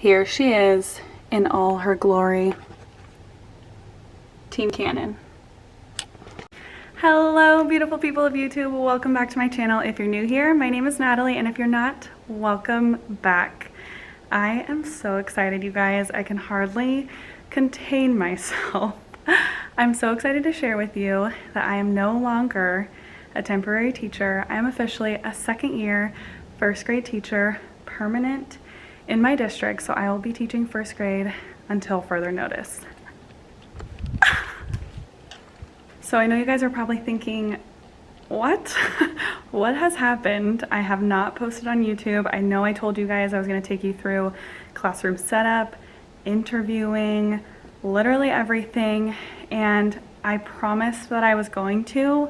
Here she is in all her glory. Team Cannon. Hello beautiful people of YouTube, welcome back to my channel. If you're new here, my name is Natalie, and if you're not, welcome back. I am so excited, you guys. I can hardly contain myself. I'm so excited to share with you that I am no longer a temporary teacher. I am officially a second year first grade teacher, permanent in my district, so I will be teaching first grade until further notice. So I know you guys are probably thinking, what? What has happened? I have not posted on YouTube. I know I told you guys I was going to take you through classroom setup, interviewing, literally everything, and I promised that I was going to,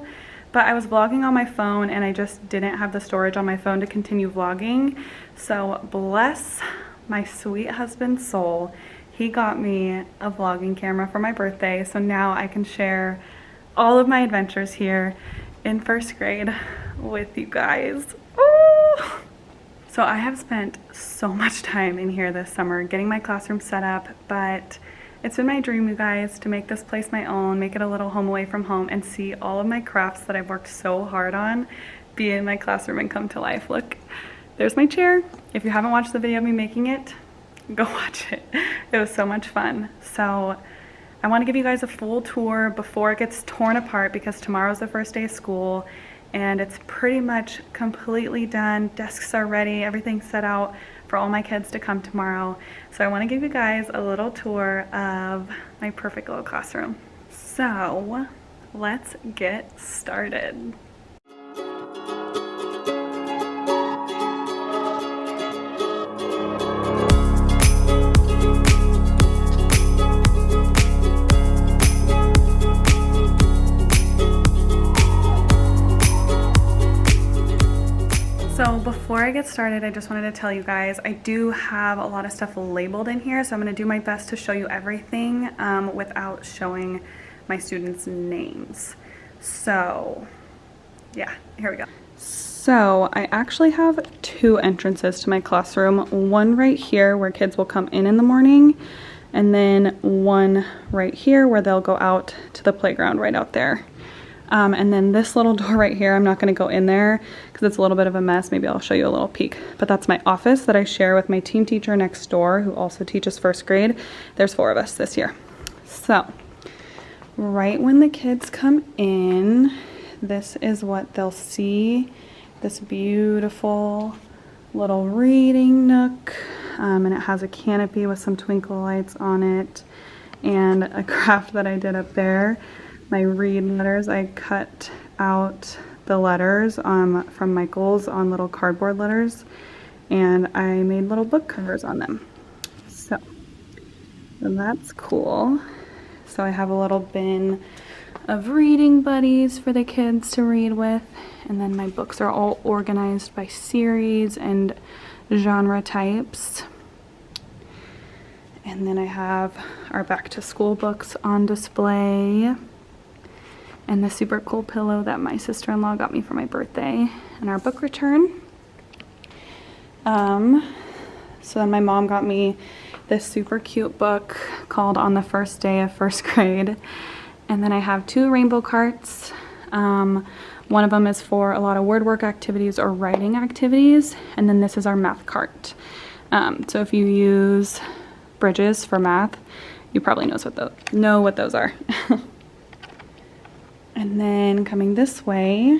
but I was vlogging on my phone and I just didn't have the storage on my phone to continue vlogging. So bless my sweet husband's soul, he got me a vlogging camera for my birthday, so now I can share all of my adventures here in first grade with you guys. Ooh. So I have spent so much time in here this summer getting my classroom set up, but it's been my dream, you guys, to make this place my own, make it a little home away from home, and see all of my crafts that I've worked so hard on be in my classroom and come to life. Look, there's my chair. If you haven't watched the video of me making it, go watch it. It was so much fun. So I want to give you guys a full tour before it gets torn apart, because tomorrow's the first day of school and it's pretty much completely done. Desks are ready, everything's set out for all my kids to come tomorrow. So I want to give you guys a little tour of my perfect little classroom. So let's get started. So before I get started, I just wanted to tell you guys, I do have a lot of stuff labeled in here, so I'm going to do my best to show you everything without showing my students' names. So yeah, here we go. So I actually have two entrances to my classroom, one right here where kids will come in the morning, and then one right here where they'll go out to the playground right out there. And then this little door right here, I'm not going to go in there because it's a little bit of a mess. Maybe I'll show you a little peek. But that's my office that I share with my team teacher next door, who also teaches first grade. There's 4 of us this year. So right when the kids come in, this is what they'll see. This beautiful little reading nook. And it has a canopy with some twinkle lights on it and a craft that I did up there. My read letters, I cut out the letters from Michael's on little cardboard letters, and I made little book covers on them. So that's cool. So I have a little bin of reading buddies for the kids to read with, and then my books are all organized by series and genre types. And then I have our back to school books on display, and the super cool pillow that my sister-in-law got me for my birthday, and our book return. So then my mom got me this super cute book called On the First Day of First Grade. And then I have 2 rainbow carts. One of them is for a lot of word work activities or writing activities, and then this is our math cart. So if you use Bridges for math, you probably know what those are. And then coming this way,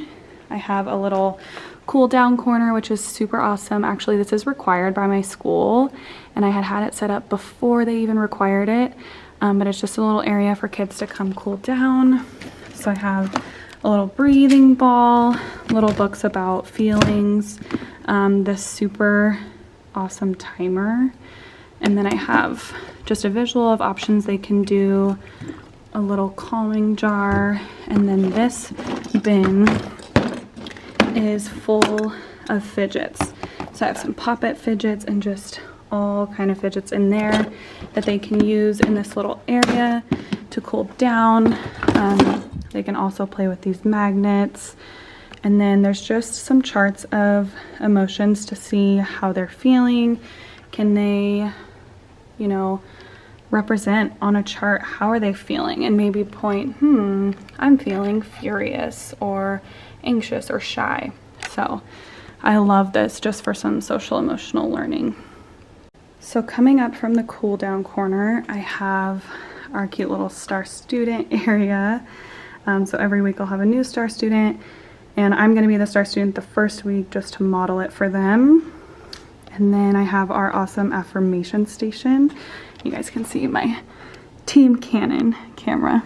I have a little cool down corner, which is super awesome. Actually, this is required by my school, and I had it set up before they even required it, but it's just a little area for kids to come cool down. So I have a little breathing ball, little books about feelings, this super awesome timer, and then I have just a visual of options they can do, a little calming jar, and then this bin is full of fidgets. So I have some pop-it fidgets and just all kind of fidgets in there that they can use in this little area to cool down. They can also play with these magnets. And then there's just some charts of emotions to see how they're feeling. Can they you know, represent on a chart how are they feeling, and maybe point, I'm feeling furious or anxious or shy. So I love this just for some social emotional learning. So coming up from the cool down corner, I have our cute little star student area. So every week I'll have a new star student, and I'm going to be the star student the first week just to model it for them. And then I have our awesome affirmation station. You guys can see my Team Canon camera.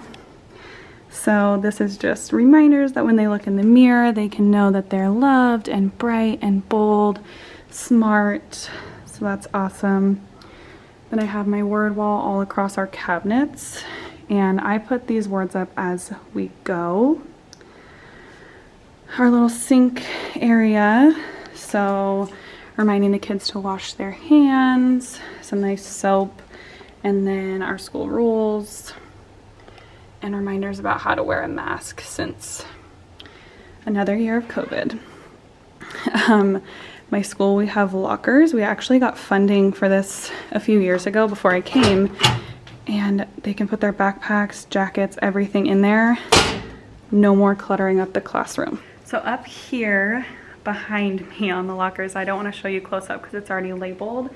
So this is just reminders that when they look in the mirror, they can know that they're loved and bright and bold, smart. So that's awesome. Then I have my word wall all across our cabinets, and I put these words up as we go. Our little sink area, so reminding the kids to wash their hands, some nice soap, and then our school rules and reminders about how to wear a mask since another year of COVID. My school, we have lockers. We actually got funding for this a few years ago before I came, and they can put their backpacks, jackets, everything in there. No more cluttering up the classroom. So up here behind me on the lockers, I don't want to show you close up because it's already labeled,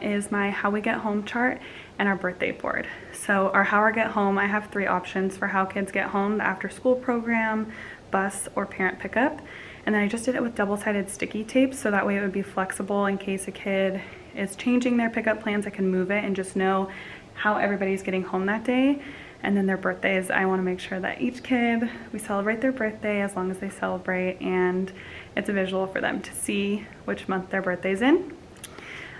is my How We Get Home chart and our birthday board. So our How We Get Home, I have 3 options for how kids get home: the after school program, bus, or parent pickup. And then I just did it with double-sided sticky tape, so that way it would be flexible in case a kid is changing their pickup plans. I can move it and just know how everybody's getting home that day. And then their birthdays, I want to make sure that each kid, we celebrate their birthday as long as they celebrate, and it's a visual for them to see which month their birthday's in.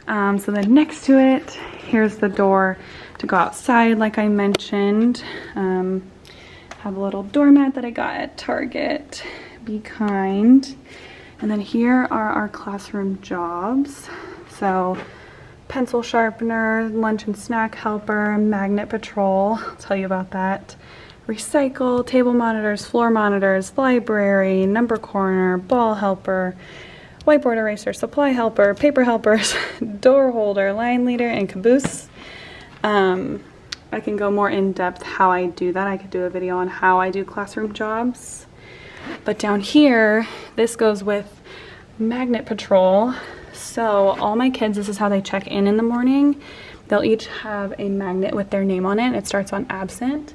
So then next to it, here's the door to go outside, like I mentioned. Have a little doormat that I got at Target. Be kind. And then here are our classroom jobs. So pencil sharpener, lunch and snack helper, magnet patrol, I'll tell you about that. Recycle, table monitors, floor monitors, library, number corner, ball helper, whiteboard eraser, supply helper, paper helpers, door holder, line leader, and caboose. I can go more in depth how I do that. I could do a video on how I do classroom jobs. But down here, this goes with magnet patrol. So all my kids, this is how they check in the morning. They'll each have a magnet with their name on it. It starts on absent,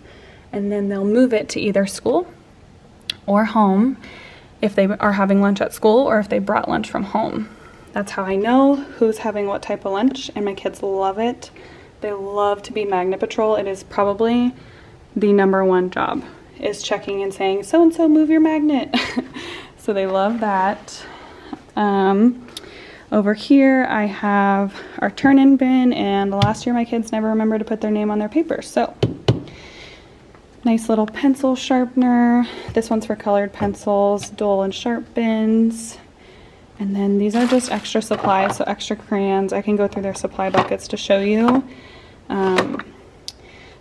and then they'll move it to either school or home if they are having lunch at school or if they brought lunch from home. That's how I know who's having what type of lunch, and my kids love it. They love to be magnet patrol. It is probably the #1 job, is checking and saying, so-and-so, move your magnet. So they love that. Over here, I have our turn-in bin, and last year my kids never remembered to put their name on their paper. So nice little pencil sharpener. This one's for colored pencils, dull and sharp bins. And then these are just extra supplies, so extra crayons. I can go through their supply buckets to show you.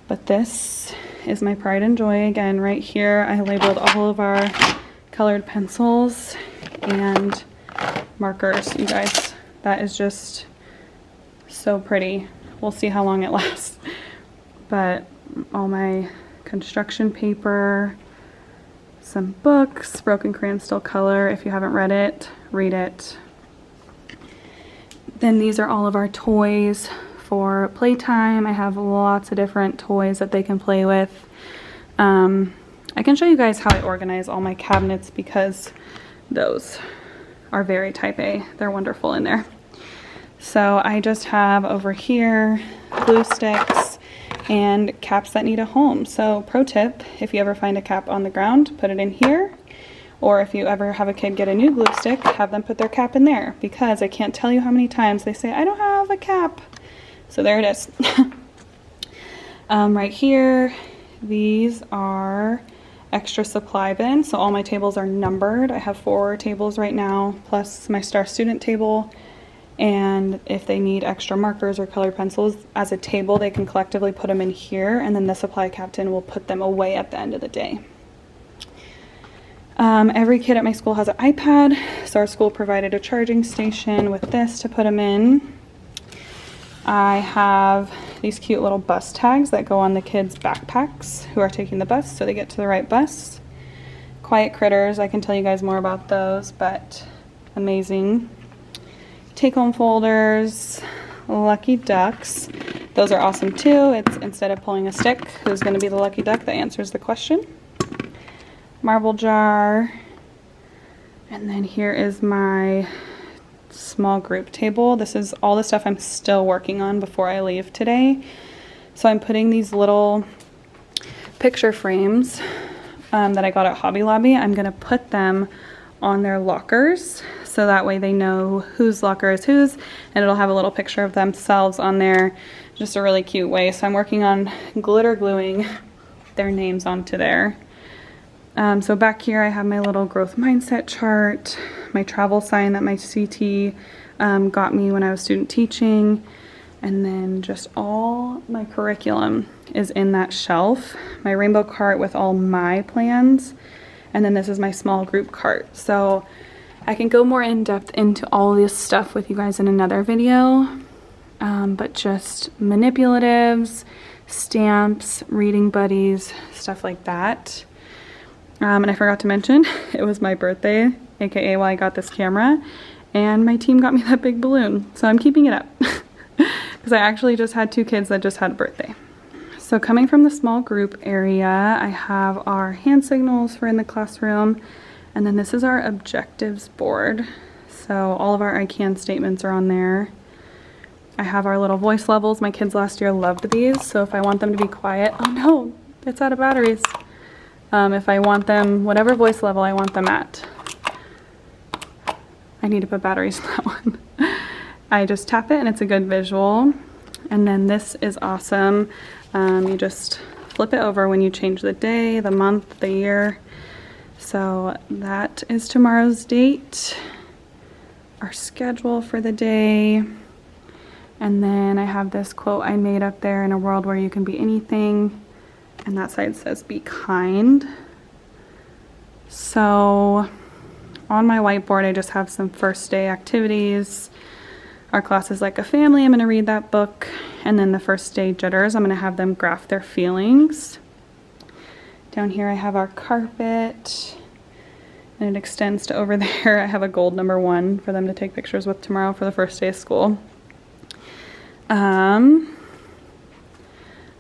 But this is my pride and joy. Again, right here, I labeled all of our colored pencils and markers. You guys, that is just so pretty. We'll see how long it lasts. But all my construction paper, some books, Broken Crayon Still Color. If you haven't read it, read it. Then these are all of our toys for playtime. I have lots of different toys that they can play with. I can show you guys how I organize all my cabinets because those are very type A. They're wonderful in there. So I just have over here glue sticks and caps that need a home. So pro tip, if you ever find a cap on the ground, put it in here. Or if you ever have a kid get a new glue stick, have them put their cap in there, because I can't tell you how many times they say, I don't have a cap. So there it is. Right here, these are extra supply bins. So all my tables are numbered. I have 4 tables right now, plus my star student table. And if they need extra markers or colored pencils as a table, they can collectively put them in here, and then the supply captain will put them away at the end of the day. Every kid at my school has an iPad, so our school provided a charging station with this to put them in. I have these cute little bus tags that go on the kids' backpacks who are taking the bus so they get to the right bus. Quiet Critters, I can tell you guys more about those, but amazing. Take-home folders, Lucky Ducks. Those are awesome too. It's instead of pulling a stick, who's going to be the lucky duck that answers the question. Marble jar. And then here is my small group table. This is all the stuff I'm still working on before I leave today. So I'm putting these little picture frames that I got at Hobby Lobby. I'm going to put them on their lockers so that way they know whose locker is whose, and it'll have a little picture of themselves on there. Just a really cute way. So I'm working on glitter gluing their names onto there. So back here I have my little growth mindset chart, my travel sign that my CT got me when I was student teaching, and then just all my curriculum is in that shelf. My rainbow cart with all my plans, and then this is my small group cart. So I can go more in depth into all this stuff with you guys in another video, but just manipulatives, stamps, reading buddies, stuff like that. And I forgot to mention, it was my birthday, aka why I got this camera, and my team got me that big balloon. So I'm keeping it up because I actually just had 2 kids that just had a birthday. So coming from the small group area, I have our hand signals for in the classroom, and then this is our objectives board. So all of our I can statements are on there. I have our little voice levels. My kids last year loved these, so if I want them to be quiet, oh no, it's out of batteries. If I want them, whatever voice level I want them at, I need to put batteries in that one. I just tap it and it's a good visual. And then this is awesome. You just flip it over when you change the day, the month, the year. So that is tomorrow's date, our schedule for the day. And then I have this quote I made up there: in a world where you can be anything. And that side says be kind. So on my whiteboard I just have some first day activities. Our class is like a family. I'm going to read that book. And then the first day jitters, I'm going to have them graph their feelings. Down here I have our carpet, and it extends to over there. I have a gold number 1 for them to take pictures with tomorrow for the first day of school.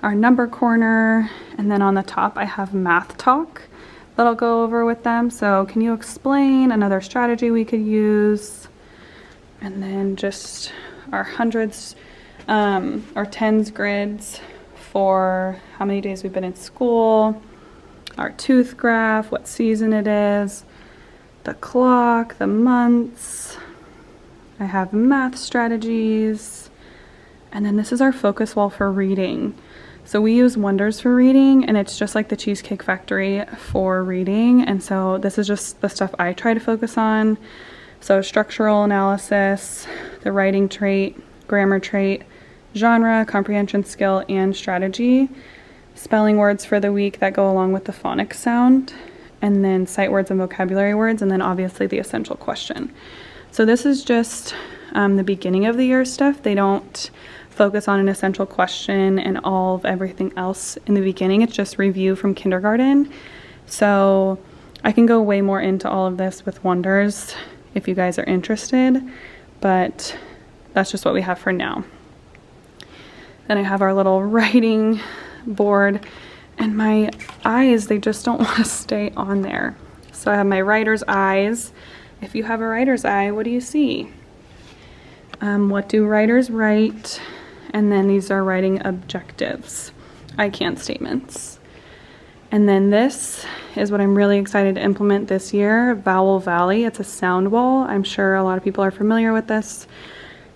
Our number corner, and then on the top I have math talk that I'll go over with them. So can you explain another strategy we could use? And then just our hundreds or tens grids for how many days we've been in school, our tooth graph, what season it is, the clock, the months. I have math strategies, and then this is our focus wall for reading. So we use Wonders for reading, and it's just like the Cheesecake Factory for reading. And so this is just the stuff I try to focus on. So structural analysis, the writing trait, grammar trait, genre, comprehension skill, and strategy. Spelling words for the week that go along with the phonics sound, and then sight words and vocabulary words, and then obviously the essential question. So this is just the beginning of the year stuff. They don't focus on an essential question and all of everything else in the beginning. It's just review from kindergarten. So I can go way more into all of this with Wonders if you guys are interested, but that's just what we have for now. Then I have our little writing board, and my eyes, they just don't want to stay on there. So I have my writer's eyes. If you have a writer's eye, what do you see? What do writers write? And then these are writing objectives, I can statements. And then this is what I'm really excited to implement this year, Vowel Valley. It's a sound wall. I'm sure a lot of people are familiar with this.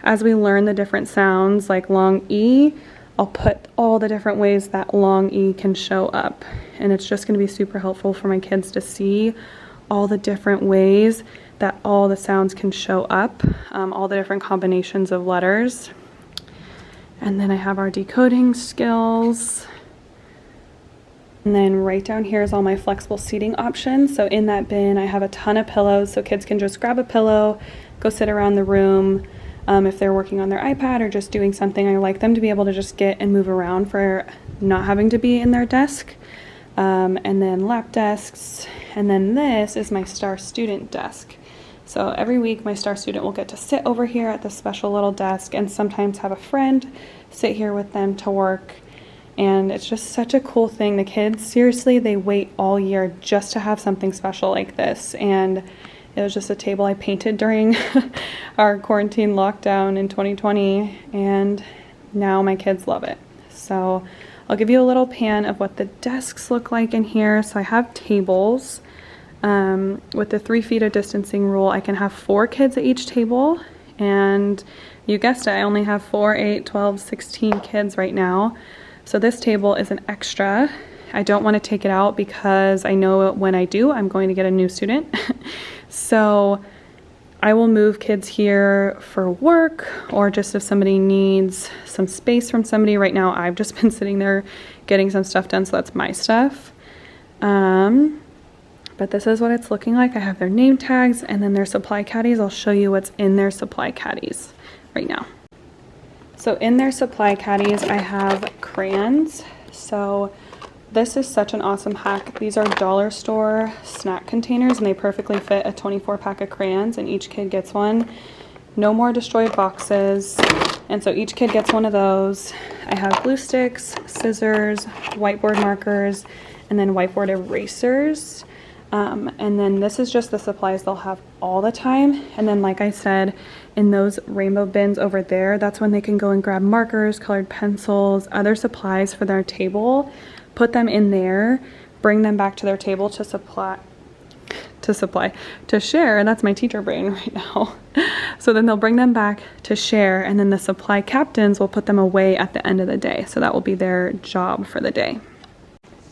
As we learn the different sounds like long E, I'll put all the different ways that long E can show up. And it's just gonna be super helpful for my kids to see all the different ways that all the sounds can show up, all the different combinations of letters. And then I have our decoding skills. And then right down here is all my flexible seating options. So in that bin, I have a ton of pillows, so kids can just grab a pillow, go sit around the room. If they're working on their iPad or just doing something, I like them to be able to just get and move around for not having to be in their desk. And then lap desks. And then this is my star student desk. So every week my star student will get to sit over here at this special little desk and sometimes have a friend sit here with them to work. And it's just such a cool thing. The kids, seriously, they wait all year just to have something special like this. And it was just a table I painted during our quarantine lockdown in 2020. And now my kids love it. So I'll give you a little pan of what the desks look like in here. So I have tables. With the 3 feet of distancing rule, I can have 4 kids at each table. And you guessed it, I only have 4, 8, 12, 16 kids right now. So this table is an extra. I don't want to take it out because I know when I do, I'm going to get a new student. So I will move kids here for work or just if somebody needs some space from somebody. Right now, I've just been sitting there getting some stuff done, so that's my stuff. But this is what it's looking like. I have their name tags and then their supply caddies. I'll show you what's in their supply caddies right now. So in their supply caddies, I have crayons. So this is such an awesome hack. These are dollar store snack containers and they perfectly fit a 24 pack of crayons and each kid gets one. No more destroyed boxes. And so each kid gets one of those. I have glue sticks, scissors, whiteboard markers, and then whiteboard erasers. And then this is just the supplies they'll have all the time. And then like I said, in those rainbow bins over there, that's when they can go and grab markers, colored pencils, other supplies for their table, put them in there, bring them back to their table to share. That's my teacher brain right now. So then they'll bring them back to share, and then the supply captains will put them away at the end of the day. So that will be their job for the day.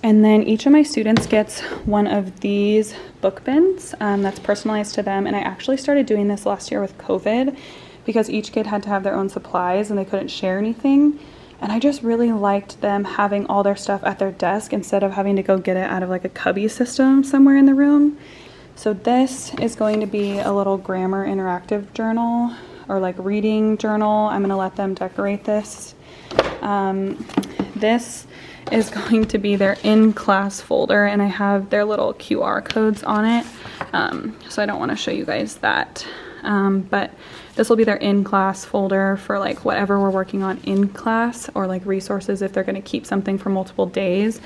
And then each of my students gets one of these book bins that's personalized to them. And I actually started doing this last year with COVID because each kid had to have their own supplies and they couldn't share anything. And I just really liked them having all their stuff at their desk instead of having to go get it out of like a cubby system somewhere in the room. So this is going to be a little grammar interactive journal or like reading journal. I'm gonna let them decorate this. This is going to be their in-class folder and I have their little QR codes on it. So I don't want to show you guys that. But this will be their in-class folder for like whatever we're working on in class or like resources if they're going to keep something for multiple days.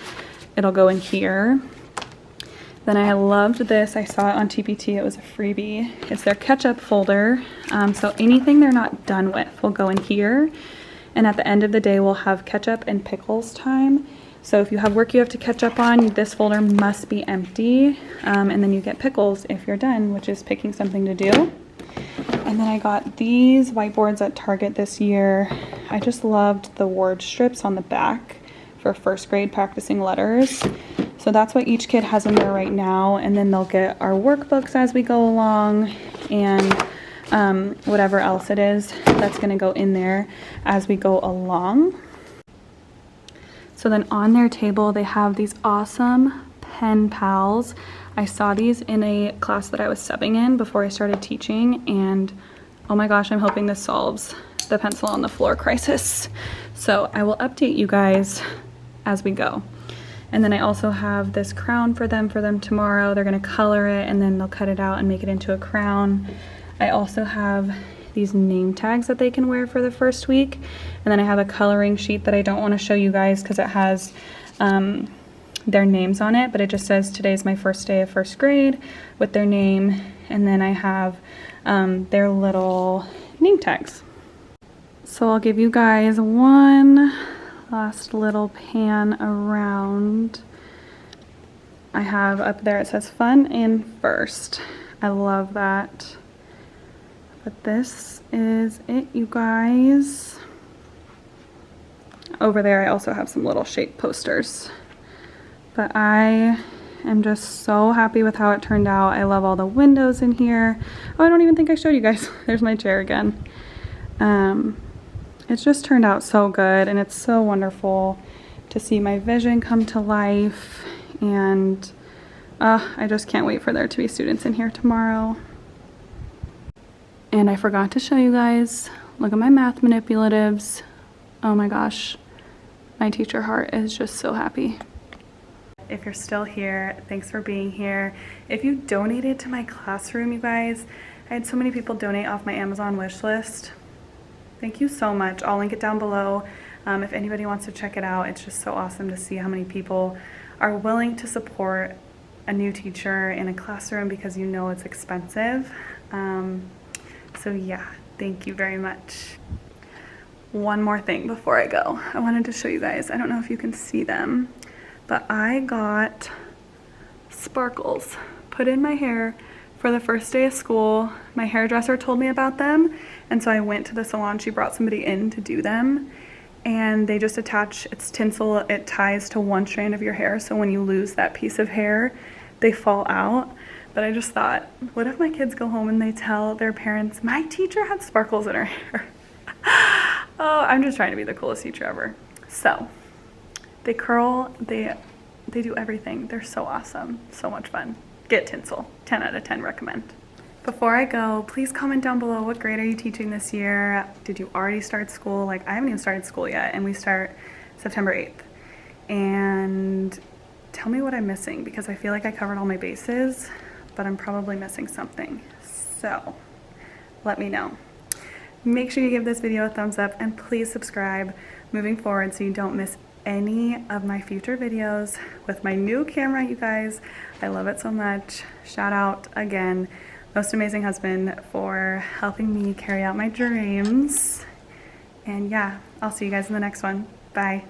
It'll go in here. Then I loved this. I saw it on TPT. It was a freebie. It's their catch-up folder. So anything they're not done with will go in here. And at the end of the day, we'll have ketchup and pickles time. So if you have work you have to catch up on, this folder must be empty. And then you get pickles if you're done, which is picking something to do. And then I got these whiteboards at Target this year. I just loved the word strips on the back for first grade practicing letters. So that's what each kid has in there right now. And then they'll get our workbooks as we go along and whatever else it is that's going to go in there as we go along. So then on their table they have these awesome pen pals. I saw these in a class that I was subbing in before I started teaching, and oh my gosh, I'm hoping this solves the pencil on the floor crisis. So I will update you guys as we go. And then I also have this crown for them tomorrow. They're going to color it and then they'll cut it out and make it into a crown. I also have these name tags that they can wear for the first week. And then I have a coloring sheet that I don't want to show you guys because it has their names on it, but it just says today's my first day of first grade with their name. And then I have their little name tags. So I'll give you guys one last little pan around. I have up there, it says fun in first. I love that. But this is it, you guys. Over there, I also have some little shape posters. But I am just so happy with how it turned out. I love all the windows in here. Oh, I don't even think I showed you guys. There's my chair again. It's just turned out so good, and it's so wonderful to see my vision come to life. And I just can't wait for there to be students in here tomorrow. And I forgot to show you guys, look at my math manipulatives. Oh my gosh, my teacher heart is just so happy. If you're still here, thanks for being here. If you donated to my classroom, you guys, I had so many people donate off my Amazon wish list. Thank you so much. I'll link it down below. If anybody wants to check it out, it's just so awesome to see how many people are willing to support a new teacher in a classroom because you know it's expensive. So yeah, thank you very much. One more thing before I go. I wanted to show you guys. I don't know if you can see them, but I got sparkles put in my hair for the first day of school. My hairdresser told me about them, and so I went to the salon. She brought somebody in to do them, and they just attach, it's tinsel, it ties to one strand of your hair, so when you lose that piece of hair, they fall out. But I just thought, what if my kids go home and they tell their parents, my teacher had sparkles in her hair? Oh, I'm just trying to be the coolest teacher ever. So, they curl, they do everything. They're so awesome, so much fun. Get tinsel, 10 out of 10 recommend. Before I go, please comment down below, what grade are you teaching this year? Did you already start school? Like, I haven't even started school yet, and we start September 8th. And tell me what I'm missing, because I feel like I covered all my bases, but I'm probably missing something. So, let me know. Make sure you give this video a thumbs up, and please subscribe moving forward so you don't miss any of my future videos with my new camera, you guys. I love it so much. Shout out again, Most Amazing Husband, for helping me carry out my dreams. And yeah, I'll see you guys in the next one. Bye.